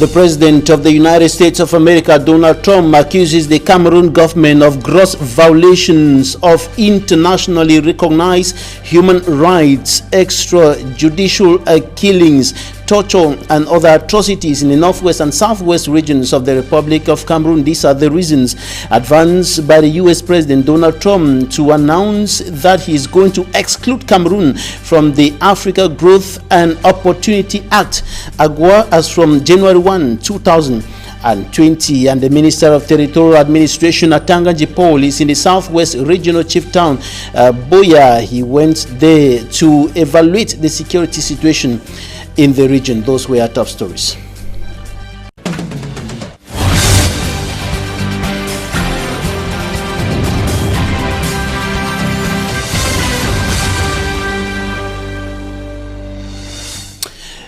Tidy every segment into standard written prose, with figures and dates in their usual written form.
The President of the United States of America, Donald Trump, accuses the Cameroon government of gross violations of internationally recognized human rights, extrajudicial killings, torture, and other atrocities in the northwest and southwest regions of the Republic of Cameroon. These are the reasons advanced by the U.S. President Donald Trump to announce that he is going to exclude Cameroon from the Africa Growth and Opportunity Act, AGBORTEM, as from January 1, 2020. And the Minister of Territorial Administration, Atanganji Paul, is in the southwest regional chief town, Boya. He went there to evaluate the security situation in the region. Those were our top stories.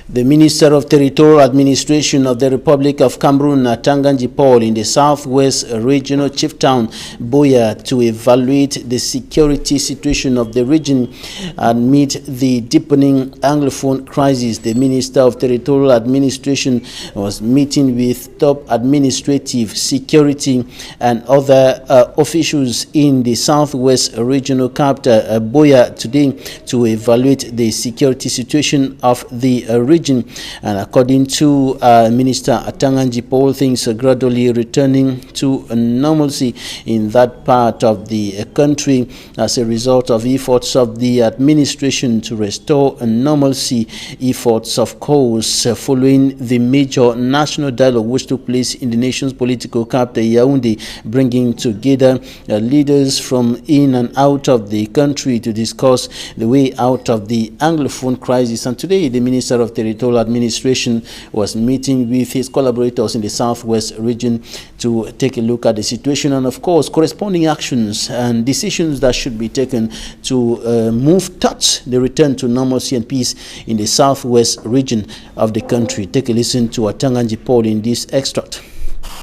The Minister of Territorial Administration of the Republic of Cameroon, Atanganji Paul, in the southwest regional chief town, Boya, to evaluate the security situation of the region amid the deepening Anglophone crisis. The Minister of Territorial Administration was meeting with top administrative, security, and other officials in the southwest regional capital, Boya, today to evaluate the security situation of the region. And according to Minister Atanganji Paul, things are gradually returning to normalcy in that part of the country as a result of efforts of the administration to restore normalcy. Efforts, of course, following the major national dialogue which took place in the nation's political capital, Yaoundé, bringing together leaders from in and out of the country to discuss the way out of the Anglophone crisis. And today, the Minister of Territorial Administration was meeting with his collaborators in the southwest region to take a look at the situation and, of course, corresponding actions and decisions that should be taken to move towards the return to normalcy and peace in the southwest region of the country. Take a listen to Atanganji Paul in this extract.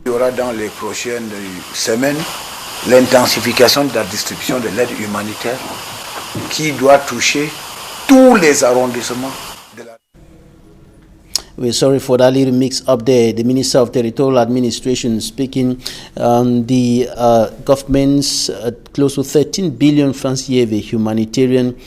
Il y aura dans les prochaines semaines l'intensification de la distribution de l'aide humanitaire qui doit toucher tous les arrondissements. We're sorry for that little mix up there. The Minister of Territorial Administration speaking on the government's close to 13 billion francs a year humanitarian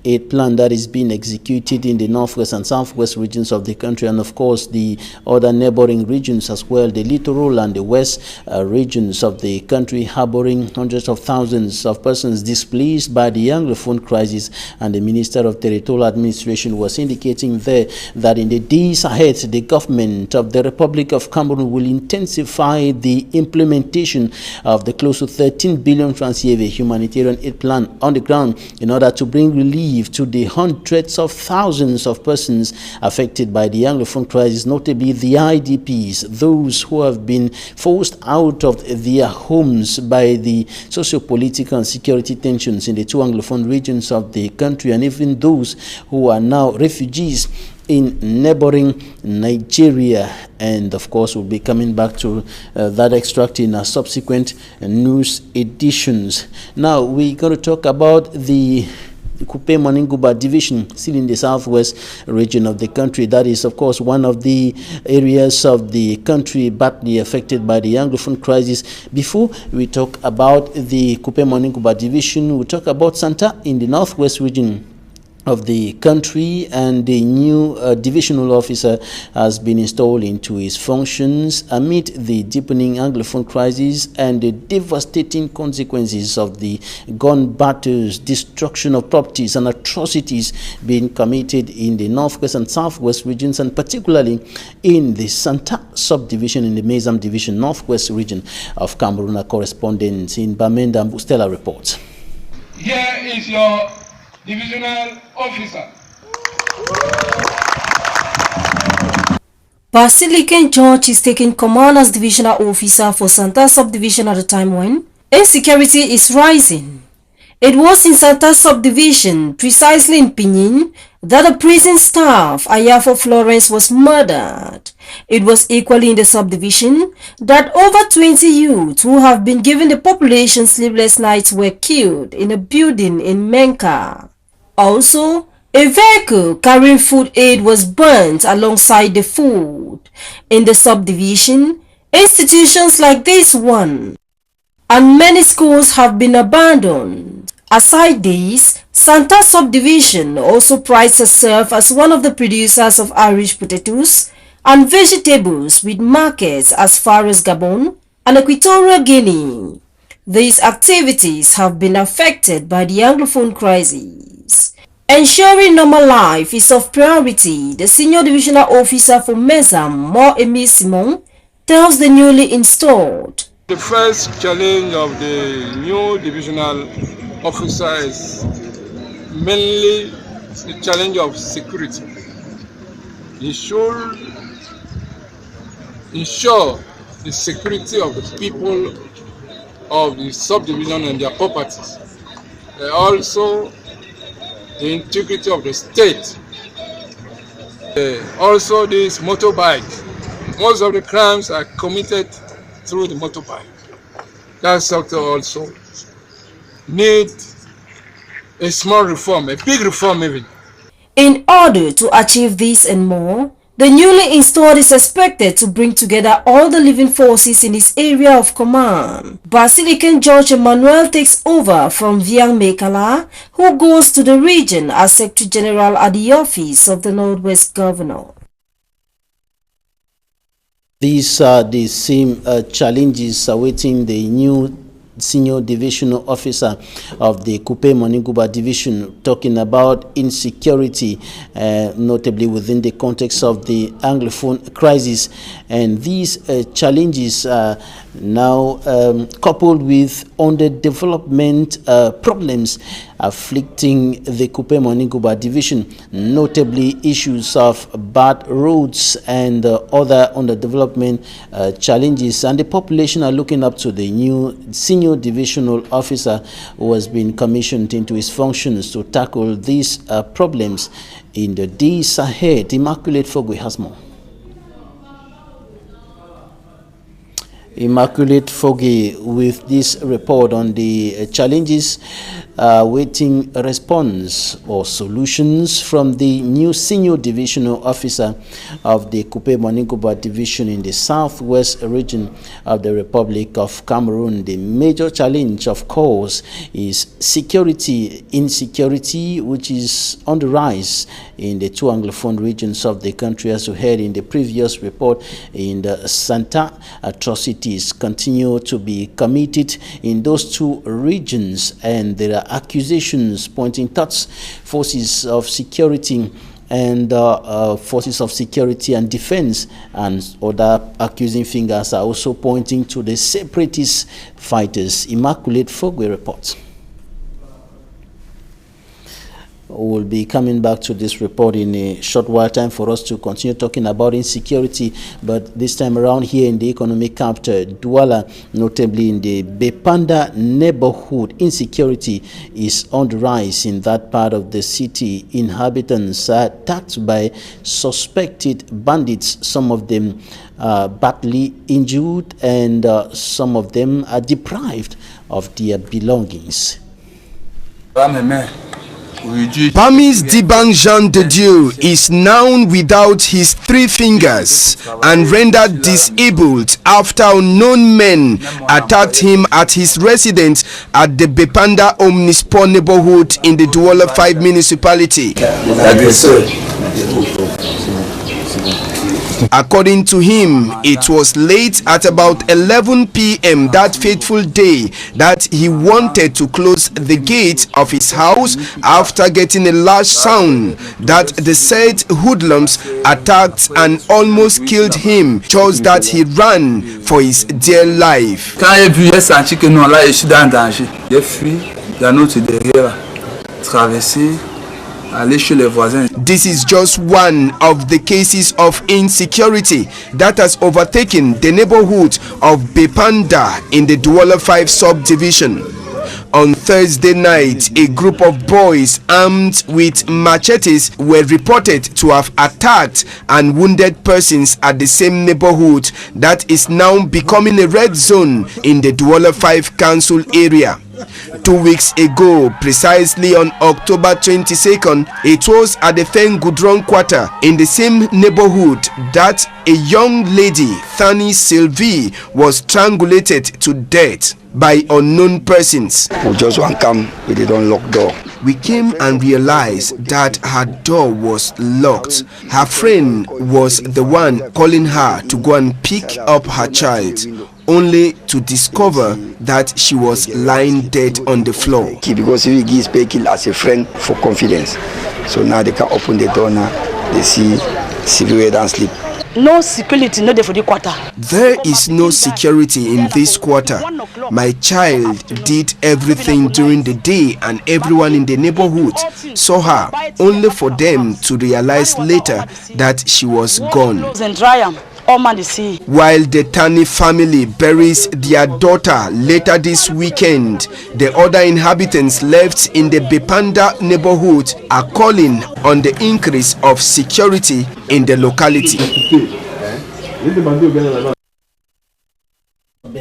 aid plan that is being executed in the northwest and southwest regions of the country, and of course the other neighboring regions as well, the littoral and the west regions of the country, harboring hundreds of thousands of persons displaced by the Anglophone crisis. And the Minister of Territorial Administration was indicating there that in the days ahead, the government of the Republic of Cameroon will intensify the implementation of the close to 13 billion francs a year humanitarian aid plan on the ground in order to bring relief to the hundreds of thousands of persons affected by the Anglophone crisis, notably the IDPs, those who have been forced out of their homes by the socio-political and security tensions in the two Anglophone regions of the country, and even those who are now refugees in neighboring Nigeria. And of course, we'll be coming back to that extract in our subsequent news editions. Now we're going to talk about the Coupe Moningouba division, still in the southwest region of the country. That is, of course, one of the areas of the country badly affected by the Anglophone crisis. Before we talk about the Coupe Moningouba division, we'll talk about Santa in the northwest region of the country, and the new divisional officer has been installed into his functions amid the deepening Anglophone crisis and the devastating consequences of the gun battles, destruction of properties, and atrocities being committed in the northwest and southwest regions, and particularly in the Santa subdivision in the Mezam division, northwest region of Cameroon. A correspondent in Bamenda, Stella reports. Here is your divisional officer. Basilican George is taking command as divisional officer for Santa subdivision at a time when insecurity is rising. It was in Santa subdivision, precisely in Pinin, that a prison staff, Ayafo Florence, was murdered. It was equally in the subdivision that over 20 youths who have been giving the population sleepless nights were killed in a building in Menka. Also, A vehicle carrying food aid was burnt alongside the food. In the subdivision, institutions like this one and many schools have been abandoned. Aside this, Santa subdivision also prides herself as one of the producers of Irish potatoes and vegetables with markets as far as Gabon and Equatorial Guinea. These activities have been affected by the Anglophone crisis. Ensuring normal life is of priority, the Senior Divisional Officer for MESAM, Mo Emile Simon, tells the newly installed. The first challenge of the new divisional officer is mainly the challenge of security. He should ensure the security of the people of the subdivision and their properties. Also, the integrity of the state. Also, this motorbike. Most of the crimes are committed through the motorbike. That sector also need a small reform, a big reform even. In order to achieve this and more, the newly installed is expected to bring together all the living forces in his area of command. Basilican George Emmanuel takes over from Viang Mekala, who goes to the region as Secretary General at the office of the Northwest Governor. These are the same challenges awaiting the new Senior Divisional Officer of the Kupe Moniguba Division, talking about insecurity, notably within the context of the Anglophone crisis. And these challenges are now coupled with underdevelopment problems afflicting the Kupe Moniguba Division, notably issues of bad roads and other underdevelopment challenges. And the population are looking up to the new Senior Divisional Officer who has been commissioned into his functions to tackle these problems in the days ahead. Immaculate Fogwe has more. Immaculate Foggy with this report on the challenges waiting a response or solutions from the new Senior Divisional Officer of the Kupe Moniguba Division in the southwest region of the Republic of Cameroon. The major challenge, of course, is security, insecurity, which is on the rise in the two Anglophone regions of the country. As we heard in the previous report, in the Santa, atrocities continue to be committed in those two regions, and there are accusations pointing towards forces of security and forces of security and defense, and other accusing fingers are also pointing to the separatist fighters. Immaculate Fogwe reports. We'll be coming back to this report in a short while time for us to continue talking about insecurity, but this time around here in the economic capital, Douala, notably in the Bepanda neighborhood, insecurity is on the rise in that part of the city. Inhabitants are attacked by suspected bandits, some of them badly injured, and some of them are deprived of their belongings. Pamis Dibang Jean de Dieu is now without his 3 fingers and rendered disabled after unknown men attacked him at his residence at the Bepanda Omnisport neighborhood in the Douala 5 municipality. According to him, it was late at about 11 p.m. that fateful day that he wanted to close the gate of his house after getting a large sound that the said hoodlums attacked and almost killed him, chose that he ran for his dear life. This is just one of the cases of insecurity that has overtaken the neighborhood of Bepanda in the Douala 5 subdivision. On Thursday night, a group of boys armed with machetes were reported to have attacked and wounded persons at the same neighborhood that is now becoming a red zone in the Douala 5 council area. 2 weeks ago, precisely on October 22nd, it was at the Fengudron quarter in the same neighborhood that a young lady, Thani Sylvie, was strangulated to death by unknown persons. We just want to come with the unlocked door. We came and realized that her door was locked. Her friend was the one calling her to go and pick up her child, only to discover that she was lying dead on the floor. Because we give Spekill as a friend for confidence. So now they can open the door now, they see Sylvie and sleep. No security, no for the quarter. There is no security in this quarter. My child did everything during the day and everyone in the neighborhood saw her, only for them to realize later that she was gone. While the Tani family buries their daughter later this weekend, the other inhabitants left in the Bepanda neighborhood are calling on the increase of security in the locality.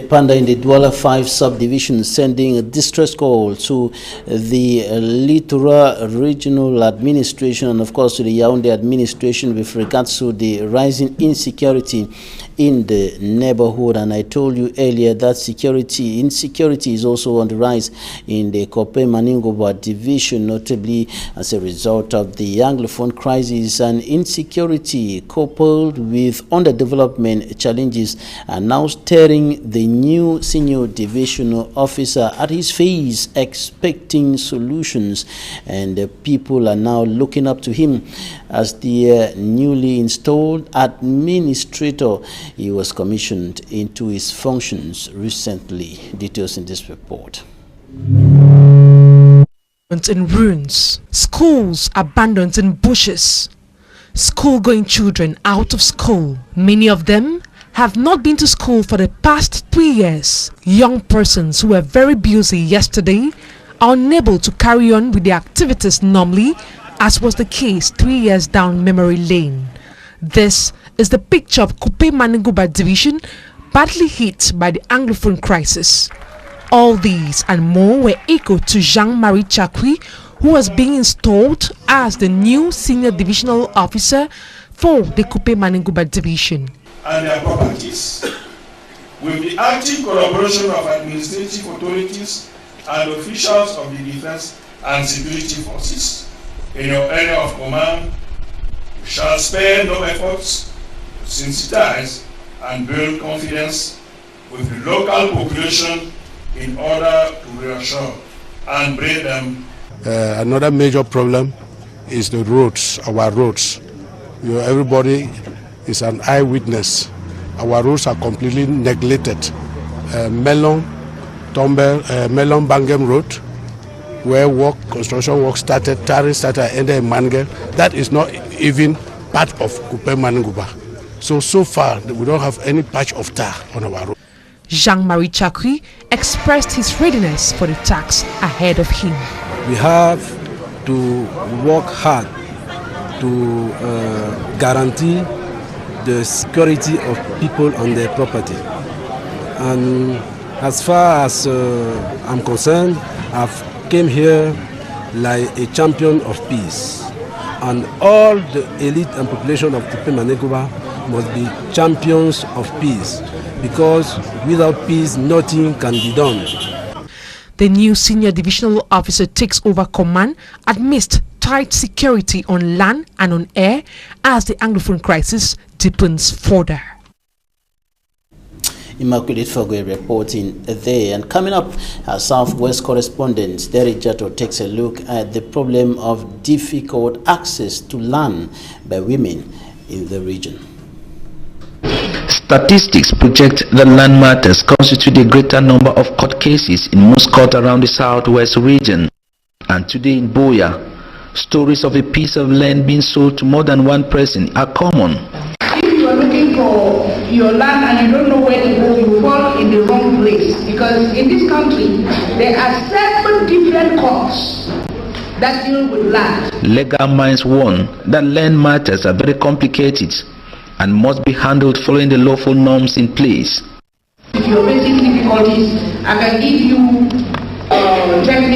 Panda in the Douala 5 subdivision sending a distress call to the Littoral Regional Administration and of course to the Yaoundé administration with regards to the rising insecurity in the neighborhood. And I told you earlier that insecurity is also on the rise in the Kope Maningoba division, notably as a result of the Anglophone crisis, and insecurity coupled with underdevelopment challenges are now staring the new senior divisional officer at his face, expecting solutions, and people are now looking up to him as the newly installed administrator. He was commissioned into his functions recently. Details in this report. In ruins, schools abandoned in bushes, school-going children out of school. Many of them have not been to school for the past 3 years. Young persons who were very busy yesterday are unable to carry on with their activities normally, as was the case 3 years down memory lane. This is the picture of Kope Maningoba division badly hit by the Anglophone crisis. All these and more were echoed to Jean-Marie Chakwi, who was being installed as the new senior divisional officer for the Kope Maningoba division. And their properties, with the active collaboration of administrative authorities and officials of the defense and security forces in your area of command, we shall spare no efforts to sensitize and build confidence with the local population in order to reassure and bring them. Another major problem is the roads, our roads. Everybody is an eyewitness. Our roads are completely neglected. Melon Bangem Road, where construction work started, tarring started, ended in Mangel. That is not even part of Kope Maningoba. So far, we don't have any patch of tar on our road. Jean-Marie Chakwi expressed his readiness for the task ahead of him. We have to work hard to guarantee the security of people and their property. And as far as I'm concerned, I've came here like a champion of peace. And all the elite and population of Kope Maningoba must be champions of peace, because without peace nothing can be done. The new senior divisional officer takes over command amidst tight security on land and on air as the Anglophone crisis deepens further. Immaculate Fogwe reporting there. And coming up, our Southwest correspondent Derek Jato takes a look at the problem of difficult access to land by women in the region. Statistics project that land matters constitute a greater number of court cases in most courts around the Southwest region. And today in Boya, stories of a piece of land being sold to more than one person are common. If you are looking for your land and you don't know where to go, you fall in the wrong place. Because in this country, there are 7 different courts that deal with land. Legal minds warn that land matters are very complicated and must be handled following the lawful norms in place. If you're facing difficulties, I can give you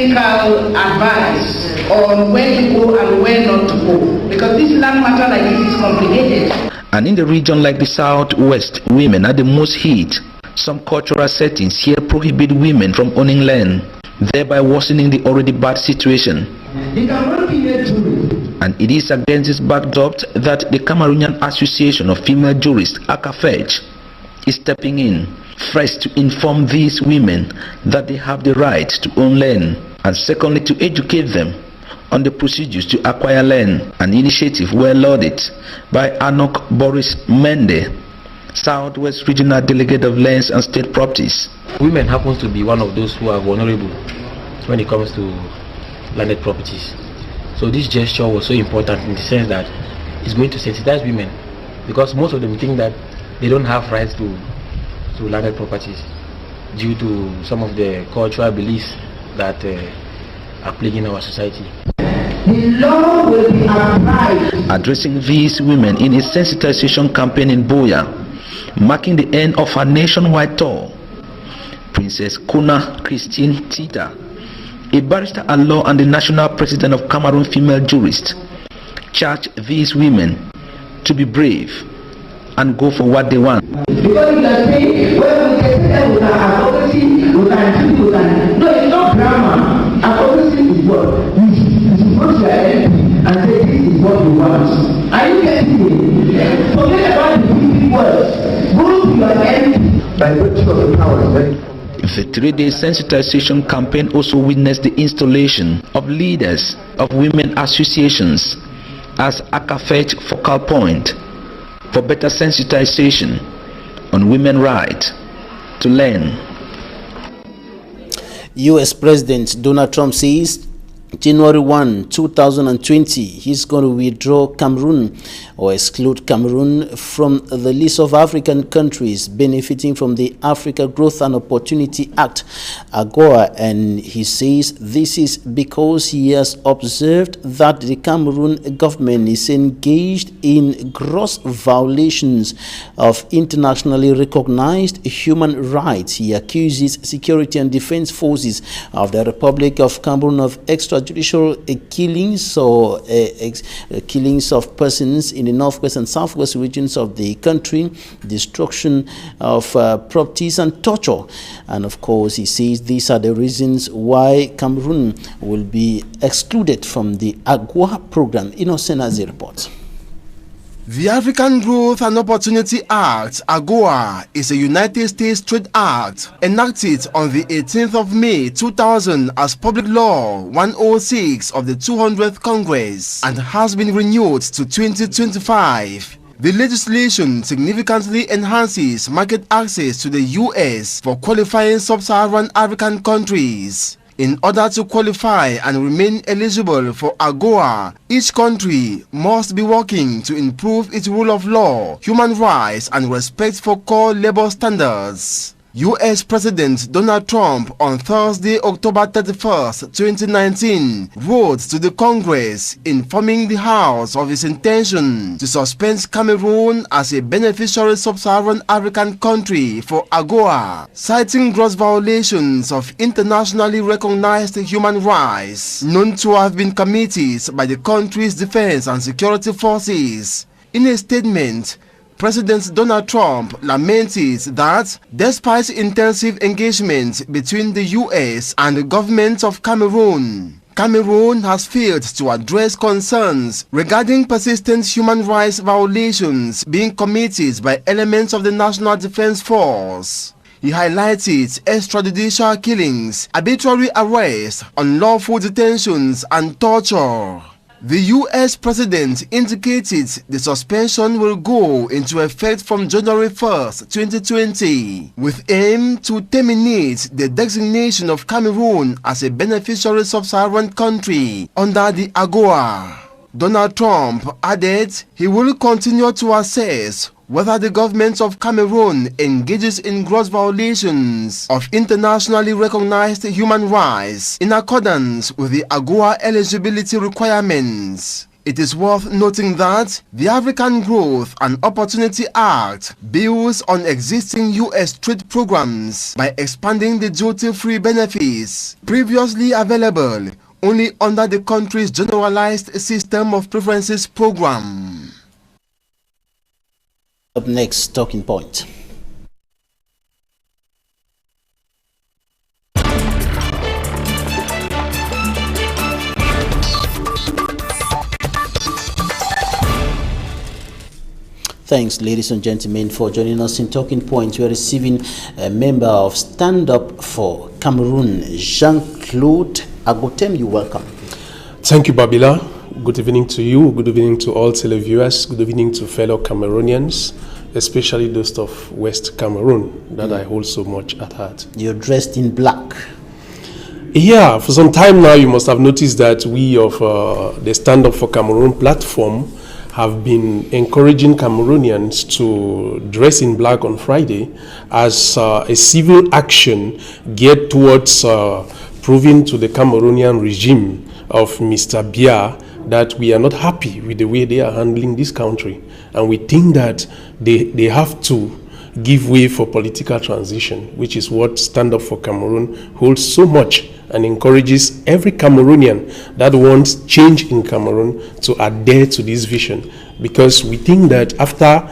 technical advice on where to go and where not to go, because this land matter like this is complicated. And in the region like the Southwest, women are the most hit. Some cultural settings here prohibit women from owning land, thereby worsening the already bad situation. And it is against this backdrop that the Cameroonian Association of Female Jurists, ACAFEJ, is stepping in, first to inform these women that they have the right to own land, and secondly to educate them on the procedures to acquire land, an initiative well lauded by Anok Boris Mende, Southwest Regional Delegate of Lands and State Properties. Women happen to be one of those who are vulnerable when it comes to landed properties. So this gesture was so important in the sense that it's going to sensitize women, because most of them think that they don't have rights to landed properties due to some of the cultural beliefs that are plaguing our society. The law will be applied. Addressing these women in a sensitization campaign in Buea, marking the end of her nationwide tour, Princess Kuna Christine Tita, a barrister at law and the national president of Cameroon Female Jurists, charged these women to be brave and go for what they want. Because you are saying, well, we can say with our advocacy, we can do, no, it's not grammar. Advocacy is what? You should go to your MP and say this is what you want. Are you getting it? Forget about the big words. Go to your MP by virtue of the powers. The 3-day sensitization campaign also witnessed the installation of leaders of women associations as ACAFEJ focal point for better sensitization on women's right to land. U.S. President Donald Trump says January 1, 2020, he's going to withdraw Cameroon or exclude Cameroon from the list of African countries benefiting from the Africa Growth and Opportunity Act, AGOA, and he says this is because he has observed that the Cameroon government is engaged in gross violations of internationally recognized human rights. He accuses security and defense forces of the Republic of Cameroon of extrajudicial killings or killings of persons in the northwest and southwest regions of the country, destruction of properties and torture. And of course, he says these are the reasons why Cameroon will be excluded from the AGOA program. Innocent as a report. The African Growth and Opportunity Act, AGOA, is a United States Trade Act enacted on the 18th of May 2000 as Public Law 106 of the 200th Congress and has been renewed to 2025. The legislation significantly enhances market access to the U.S. for qualifying sub-Saharan African countries. In order to qualify and remain eligible for AGOA, each country must be working to improve its rule of law, human rights, and respect for core labor standards. U.S. President Donald Trump on Thursday, October 31st, 2019, wrote to the Congress informing the House of his intention to suspend Cameroon as a beneficiary sub-Saharan African country for AGOA, citing gross violations of internationally recognized human rights known to have been committed by the country's defense and security forces. In a statement, President Donald Trump lamented that despite intensive engagement between the U.S. and the government of Cameroon, Cameroon has failed to address concerns regarding persistent human rights violations being committed by elements of the National Defense Force. He highlighted extrajudicial killings, arbitrary arrests, unlawful detentions, and torture. The U.S. President indicated the suspension will go into effect from January 1st, 2020, with aim to terminate the designation of Cameroon as a beneficiary sub-Saharan country under the AGOA. Donald Trump added he will continue to assess whether the government of Cameroon engages in gross violations of internationally recognized human rights in accordance with the AGOA eligibility requirements. It is worth noting that the African Growth and Opportunity Act builds on existing U.S. trade programs by expanding the duty-free benefits previously available only under the country's generalized system of preferences program. Up next, talking point. Thanks, ladies and gentlemen, for joining us in Talking Point. We are receiving a member of Stand Up for Cameroon, Jean-Claude AGBORTEM. You're welcome. Thank you, Babila. Good evening to you. Good evening to all televiewers. Good evening to fellow Cameroonians, especially those of West Cameroon that I hold so much at heart. You're dressed in black. Yeah, for some time now, you must have noticed that we of the Stand Up for Cameroon platform have been encouraging Cameroonians to dress in black on Friday as a civil action geared towards proving to the Cameroonian regime of Mr. Biya that we are not happy with the way they are handling this country, and we think that they have to give way for political transition, which is what Stand Up for Cameroon holds so much and encourages every Cameroonian that wants change in Cameroon to adhere to this vision, because we think that after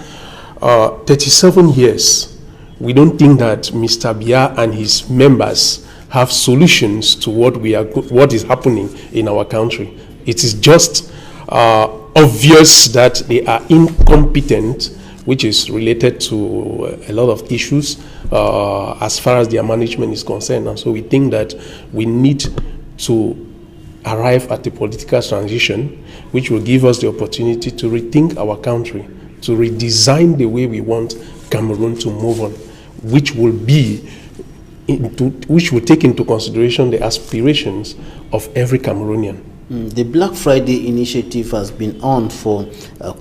37 years, we don't think that Mr. Biya and his members have solutions to what is happening in our country. It is just obvious that they are incompetent, which is related to a lot of issues as far as their management is concerned. And so we think that we need to arrive at a political transition which will give us the opportunity to rethink our country, to redesign the way we want Cameroon to move on, which will take into consideration the aspirations of every Cameroonian. The Black Friday initiative has been on for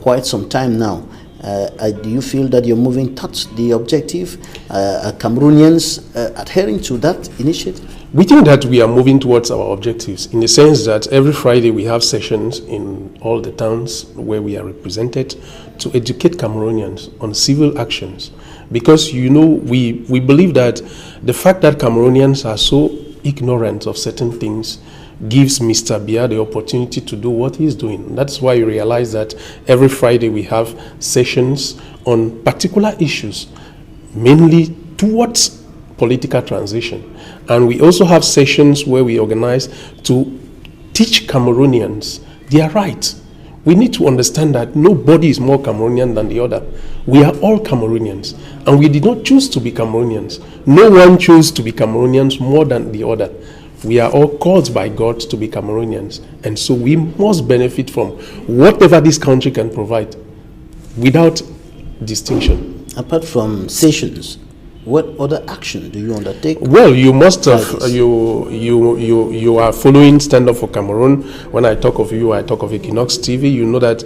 quite some time now. Do you feel that you're moving towards the objective? Are Cameroonians adhering to that initiative? We think that we are moving towards our objectives in the sense that every Friday we have sessions in all the towns where we are represented to educate Cameroonians on civil actions. Because, you know, we believe that the fact that Cameroonians are so ignorant of certain things gives Mr. Biya the opportunity to do what he's doing. That's why you realize that every Friday we have sessions on particular issues, mainly towards political transition. And we also have sessions where we organize to teach Cameroonians their rights. We need to understand that nobody is more Cameroonian than the other. We are all Cameroonians, and we did not choose to be Cameroonians. No one chose to be Cameroonians more than the other. We are all called by God to be Cameroonians, and so we must benefit from whatever this country can provide without distinction. Apart from sessions, what other action do you undertake? Well, you must have, you are following Stand Up for Cameroon. When I talk of you, I talk of EQUINOXE TV. You know that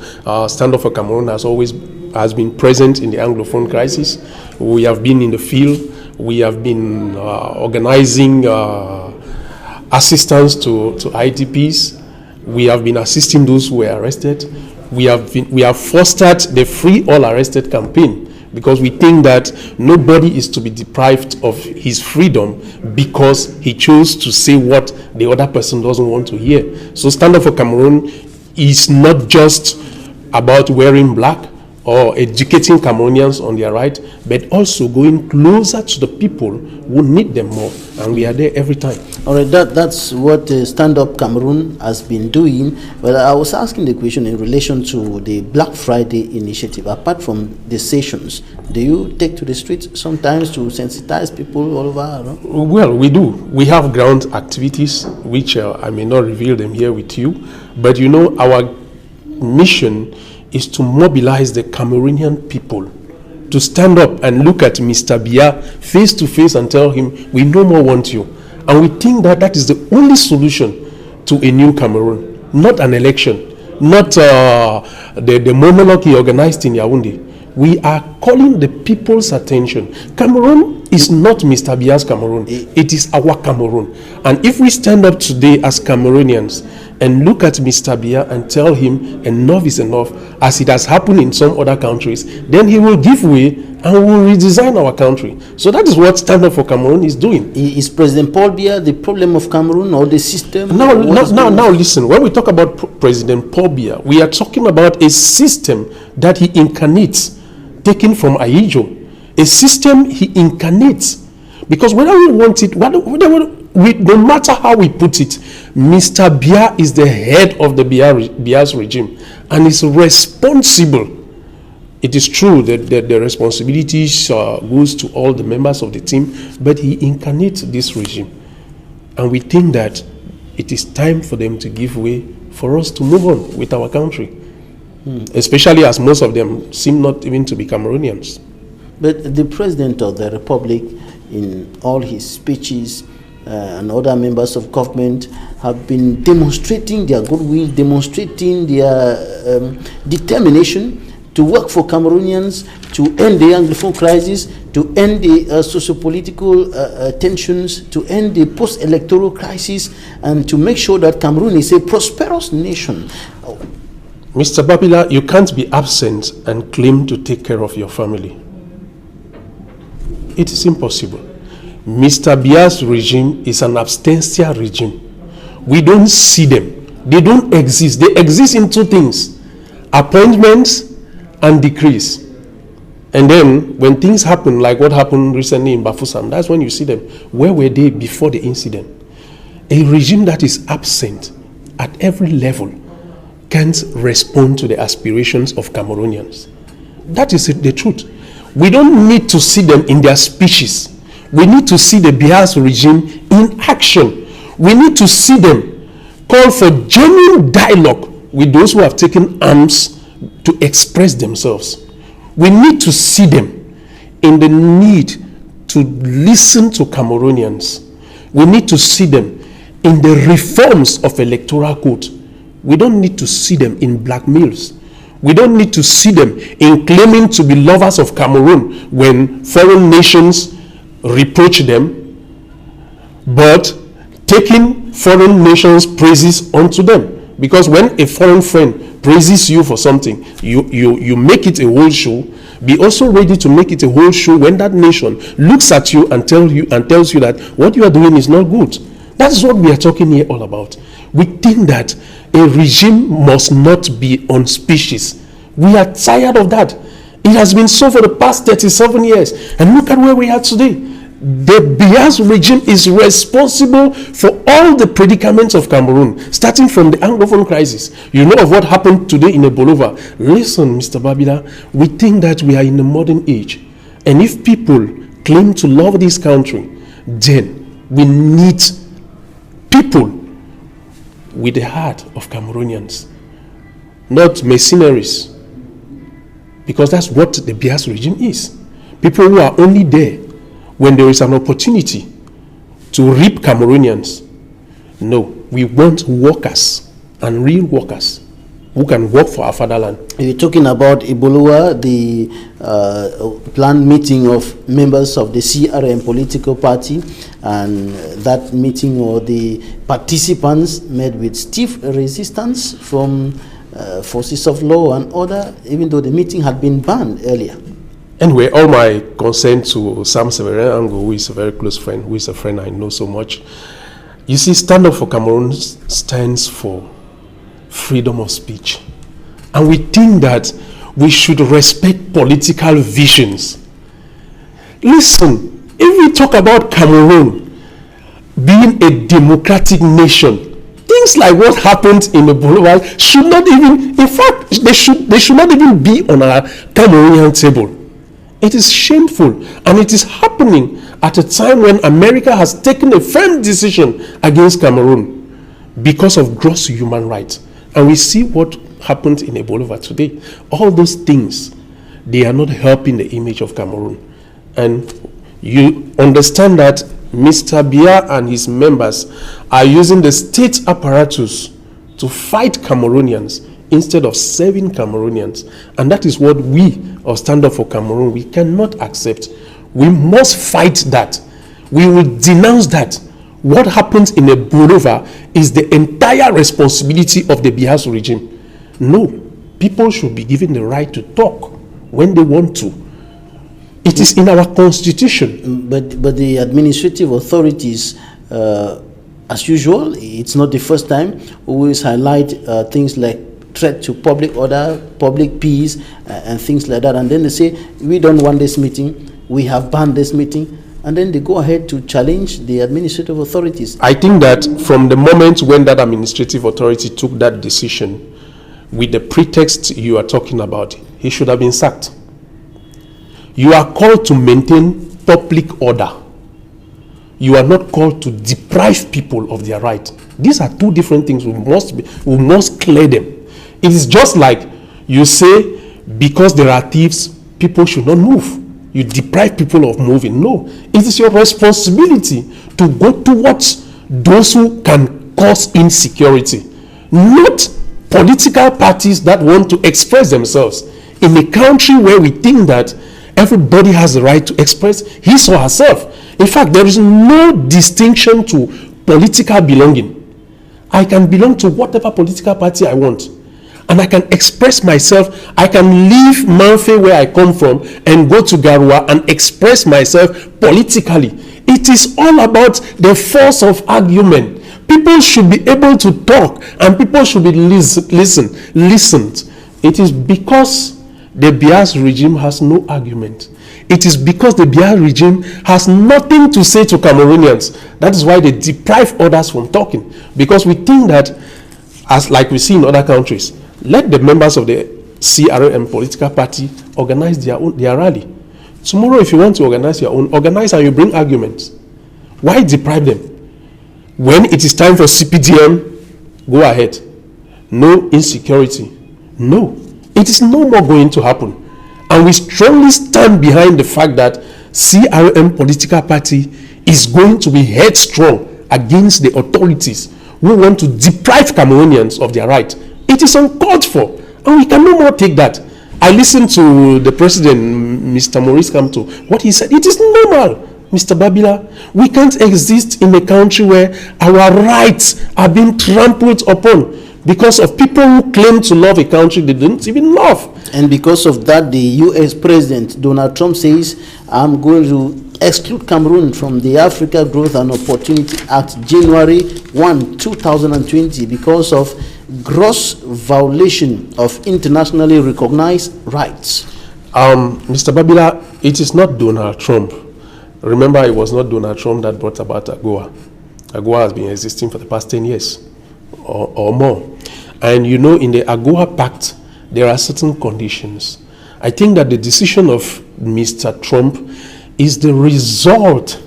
Stand Up for Cameroon has been present in the Anglophone crisis. We have been in the field. We have been organizing assistance to IDPs. We have been assisting those who were arrested. We have fostered the Free All Arrested campaign, because we think that nobody is to be deprived of his freedom because he chose to say what the other person doesn't want to hear. So Stand Up for Cameroon is not just about wearing black or educating Cameroonians on their right, but also going closer to the people who need them more. And we are there every time. All right, that's what Stand Up Cameroon has been doing. Well, I was asking the question in relation to the Black Friday initiative. Apart from the sessions, do you take to the streets sometimes to sensitize people all over? No? Well, we do. We have ground activities, which I may not reveal them here with you. But you know, our mission is to mobilize the Cameroonian people to stand up and look at Mr. Biya face to face and tell him, we no more want you. And we think that that is the only solution to a new Cameroon, not an election, not the monologue he organized in Yaoundé. We are calling the people's attention. Cameroon It's not Mr. Biya's Cameroon. It is our Cameroon. And if we stand up today as Cameroonians and look at Mr. Biya and tell him enough is enough, as it has happened in some other countries, then he will give way and will redesign our country. So that is what Stand Up for Cameroon is doing. Is President Paul Biya the problem of Cameroon or the system? Now listen, when we talk about President Paul Biya, we are talking about a system that he incarnates, taken from Ayijo. A system he incarnates, because whether we want it, no matter how we put it, Mr. Biya is the head of the Biya's regime and is responsible. It is true that the responsibilities goes to all the members of the team, but he incarnates this regime, and we think that it is time for them to give way for us to move on with our country, especially as most of them seem not even to be Cameroonians. But the President of the Republic, in all his speeches, and other members of government have been demonstrating their goodwill, demonstrating their determination to work for Cameroonians, to end the Anglophone crisis, to end the socio-political tensions, to end the post-electoral crisis, and to make sure that Cameroon is a prosperous nation. Mr. Babila, you can't be absent and claim to take care of your family. It is impossible. Mr. Biya's regime is an abstentia regime. We don't see them. They don't exist. They exist in two things: appointments and decrees. And then when things happen, like what happened recently in Bafoussam, that's when you see them. Where were they before the incident? A regime that is absent at every level can't respond to the aspirations of Cameroonians. That is the truth. We don't need to see them in their speeches. We need to see the Biya's regime in action. We need to see them call for genuine dialogue with those who have taken arms to express themselves. We need to see them in the need to listen to Cameroonians. We need to see them in the reforms of electoral code. We don't need to see them in blackmails. We don't need to see them in claiming to be lovers of Cameroon when foreign nations reproach them, but taking foreign nations' praises onto them. Because when a foreign friend praises you for something, you make it a whole show. Be also ready to make it a whole show when that nation looks at you and tells you that what you are doing is not good. That's what we are talking here all about. We think that a regime must not be on species. We are tired of that. It has been so for the past 37 years. And look at where we are today. The Biya's regime is responsible for all the predicaments of Cameroon, starting from the Anglophone crisis. You know of what happened today in Ebolova. Listen, Mr. Babila, we think that we are in a modern age. And if people claim to love this country, then we need people with the heart of Cameroonians, not mercenaries, because that's what the Biya's regime is. People who are only there when there is an opportunity to reap Cameroonians. No, we want workers and real workers who can work for our fatherland. You're talking about Ebola, the planned meeting of members of the CRM political party, and that meeting or the participants met with stiff resistance from forces of law and other, even though the meeting had been banned earlier. Anyway, all my concern to Sam Severin Ango, who is a very close friend, who is a friend I know so much. You see, Stand Up for Cameroon stands for freedom of speech. And we think that we should respect political visions. Listen, if we talk about Cameroon being a democratic nation, things like what happened in the Boulevard should not even, in fact, they should not even be on our Cameroonian table. It is shameful, and it is happening at a time when America has taken a firm decision against Cameroon because of gross human rights. And we see what happened in Ebola today. All those things, they are not helping the image of Cameroon. And you understand that Mr. Biya and his members are using the state apparatus to fight Cameroonians instead of serving Cameroonians. And that is what we of Stand Up for Cameroon, we cannot accept. We must fight that. We will denounce that. What happens in a Burova is the entire responsibility of the Biafra regime. No, people should be given the right to talk when they want to. It is in our constitution. But the administrative authorities, as usual, it's not the first time, always highlight things like threat to public order, public peace, and things like that. And then they say, we don't want this meeting, we have banned this meeting. And then they go ahead to challenge the administrative authorities. I think that from the moment when that administrative authority took that decision, with the pretext you are talking about, he should have been sacked. You are called to maintain public order. You are not called to deprive people of their right. These are two different things. We must clear them. It is just like you say, because there are thieves, people should not move. You deprive people of moving. No, it is your responsibility to go towards those who can cause insecurity, not political parties that want to express themselves in a country where we think that everybody has the right to express his or herself. In fact, there is no distinction to political belonging. I can belong to whatever political party I want, and I can express myself. I can leave Manfe, where I come from, and go to Garua and express myself politically. It is all about the force of argument. People should be able to talk, and people should be listened. It is because the Biafra regime has no argument. It is because the Biafra regime has nothing to say to Cameroonians. That is why they deprive others from talking. Because we think that, as like we see in other countries, let the members of the CRM political party organize their rally. Tomorrow, if you want to organize your own, organize and you bring arguments. Why deprive them? When it is time for CPDM, go ahead. No insecurity. No. It is no more going to happen. And we strongly stand behind the fact that CRM political party is going to be headstrong against the authorities who want to deprive Cameroonians of their right. It is uncalled for, and we can no more take that. I listened to the president, Mr. Maurice Kamto, what he said. It is normal, Mr. Babila. We can't exist in a country where our rights are being trampled upon because of people who claim to love a country they don't even love. And because of that, the U.S. President Donald Trump says, I'm going to exclude Cameroon from the Africa Growth and Opportunity Act January 1, 2020 because of gross violation of internationally recognized rights. Mr. Babila, it is not Donald Trump. Remember, it was not Donald Trump that brought about AGOA. AGOA has been existing for the past 10 years or more. And you know, in the AGOA Pact, there are certain conditions. I think that the decision of Mr. Trump is the result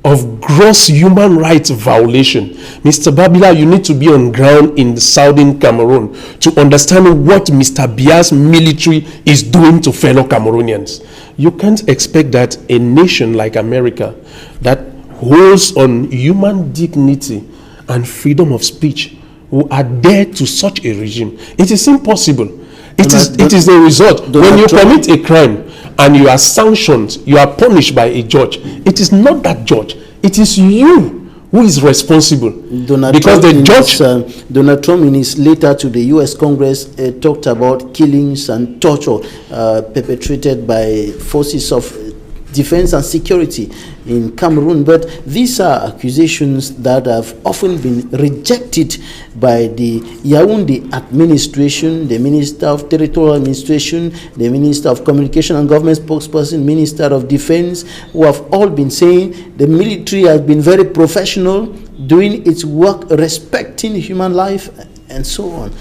of gross human rights violation. Mr. Babila, you need to be on ground in the southern Cameroon to understand what Mr. Biya's military is doing to fellow Cameroonians. You can't expect that a nation like America that holds on human dignity and freedom of speech will adhere to such a regime. It is impossible. It is the result. When you commit a crime and you are sanctioned, you are punished by a judge, it is not that judge, it is you who is responsible. Donald Trump in his letter to the U.S. Congress talked about killings and torture perpetrated by forces of defense and security in Cameroon. But these are accusations that have often been rejected by the Yaoundé administration, the Minister of Territorial Administration, the Minister of Communication and Government Spokesperson, Minister of Defense, who have all been saying the military has been very professional, doing its work, respecting human life, and so on.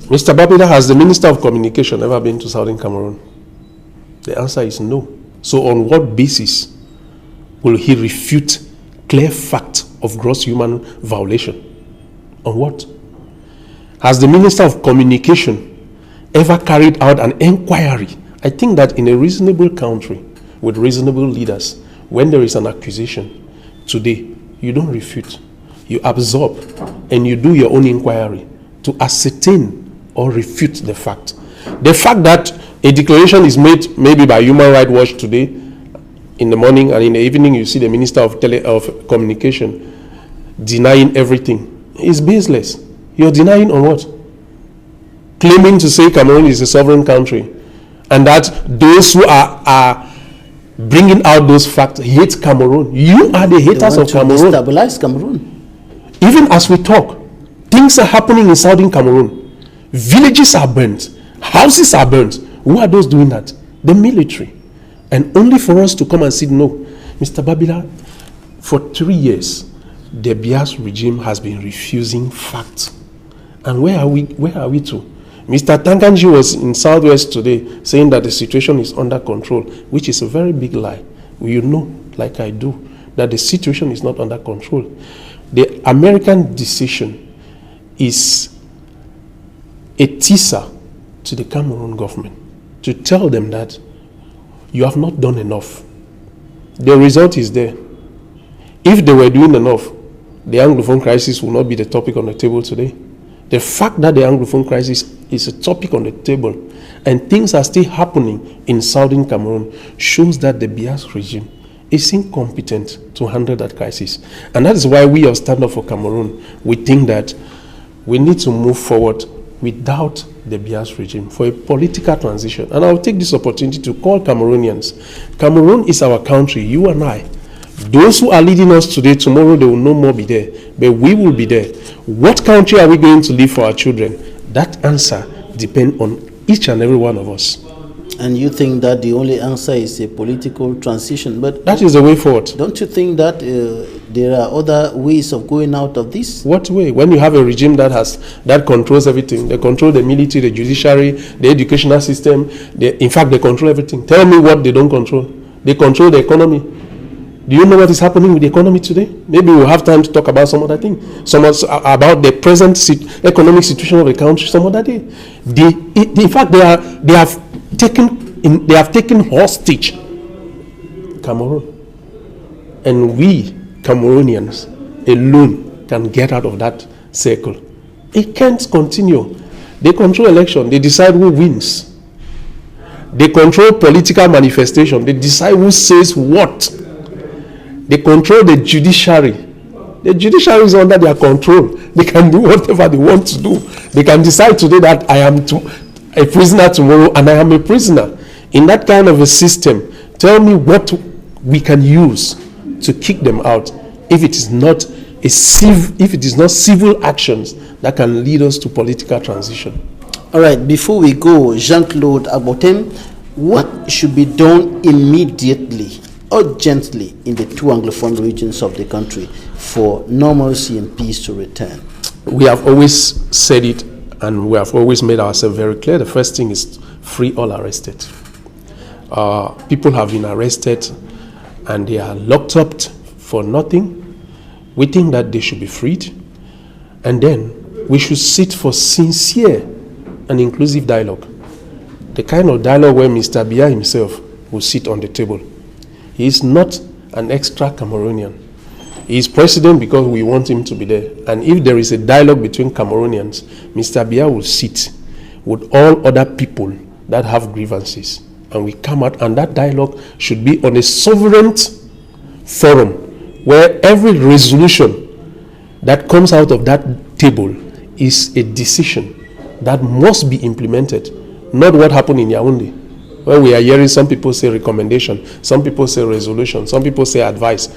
Mr. Babila, has the Minister of Communication ever been to Southern Cameroon? The answer is no. So on what basis will he refute clear fact of gross human violation? On what? Has the Minister of Communication ever carried out an inquiry? I think that in a reasonable country with reasonable leaders, when there is an accusation today, you don't refute. You absorb and you do your own inquiry to ascertain or refute the fact. The fact that a declaration is made maybe by Human Rights Watch today in the morning, and in the evening you see the Minister of Communication denying everything. It's baseless. You're denying on what? Claiming to say Cameroon is a sovereign country, and that those who are bringing out those facts hate Cameroon. You are the haters of Cameroon. Destabilize Cameroon. Even as we talk, things are happening in southern Cameroon. Villages are burnt. Houses are burnt. Who are those doing that? The military. And only for us to come and say, no, Mr. Babila, for 3 years, the Bias regime has been refusing facts. And where are we to? Mr. Tanganji was in Southwest today saying that the situation is under control, which is a very big lie. You know, like I do, that the situation is not under control. The American decision is a teaser to the Cameroon government to tell them that you have not done enough. The result is there. If they were doing enough, the Anglophone crisis will not be the topic on the table today. The fact that the Anglophone crisis is a topic on the table and things are still happening in southern Cameroon shows that the Bias regime is incompetent to handle that crisis. And that is why we of Stand Up for Cameroon, we think that we need to move forward without the Bias regime for a political transition. And I'll take this opportunity to call Cameroonians. Cameroon is our country, you and I. Those who are leading us today, tomorrow they will no more be there, but we will be there. What country are we going to leave for our children? That answer depends on each and every one of us. And you think that the only answer is a political transition? But that is the way forward. Don't you think that there are other ways of going out of this? What way? When you have a regime that controls everything, they control the military, the judiciary, the educational system. In fact, they control everything. Tell me what they don't control. They control the economy. Do you know what is happening with the economy today? Maybe we'll have time to talk about some other thing. About the present economic situation of the country some other day. In fact, they have taken hostage Cameroon. And we, Cameroonians, alone can get out of that circle. It can't continue. They control election. They decide who wins. They control political manifestation. They decide who says what. They control the judiciary. The judiciary is under their control. They can do whatever they want to do. They can decide today that I am a prisoner tomorrow and I am a prisoner. In that kind of a system, tell me what we can use to kick them out if it is not civil actions that can lead us to political transition. All right, before we go, Jean-Claude AGBORTEM, what should be done immediately, urgently, in the two Anglophone regions of the country for normalcy and peace to return? We have always said it, and we have always made ourselves very clear. The first thing is free all arrested. People have been arrested and they are locked up for nothing. We think that they should be freed, and then we should sit for sincere and inclusive dialogue. The kind of dialogue where Mr. Biya himself will sit on the table. He is not an extra Cameroonian. He is president because we want him to be there. And if there is a dialogue between Cameroonians, Mr. Biya will sit with all other people that have grievances. And we come out, and that dialogue should be on a sovereign forum where every resolution that comes out of that table is a decision that must be implemented, not what happened in Yaoundé, where we are hearing some people say recommendation, some people say resolution, some people say advice,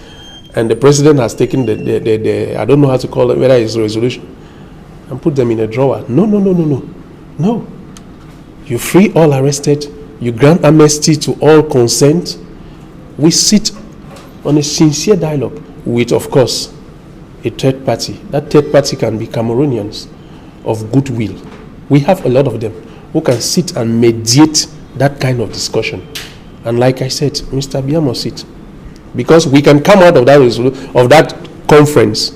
and the president has taken the I don't know how to call it, whether it's resolution, and put them in a drawer. No. You free all arrested, you grant amnesty to all consent. We sit on a sincere dialogue with, of course, a third party. That third party can be Cameroonians of goodwill. We have a lot of them who can sit and mediate that kind of discussion. And like I said, Mr. Biya must sit. Because we can come out of that conference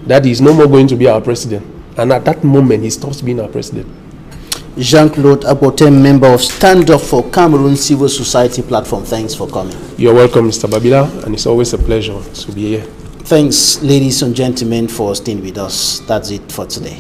that he is no more going to be our president. And at that moment, he stops being our president. Jean-Claude AGBORTEM, member of Stand Up for Cameroon Civil Society Platform. Thanks for coming. You're welcome, Mr. Babila, and it's always a pleasure to be here. Thanks, ladies and gentlemen, for staying with us. That's it for today.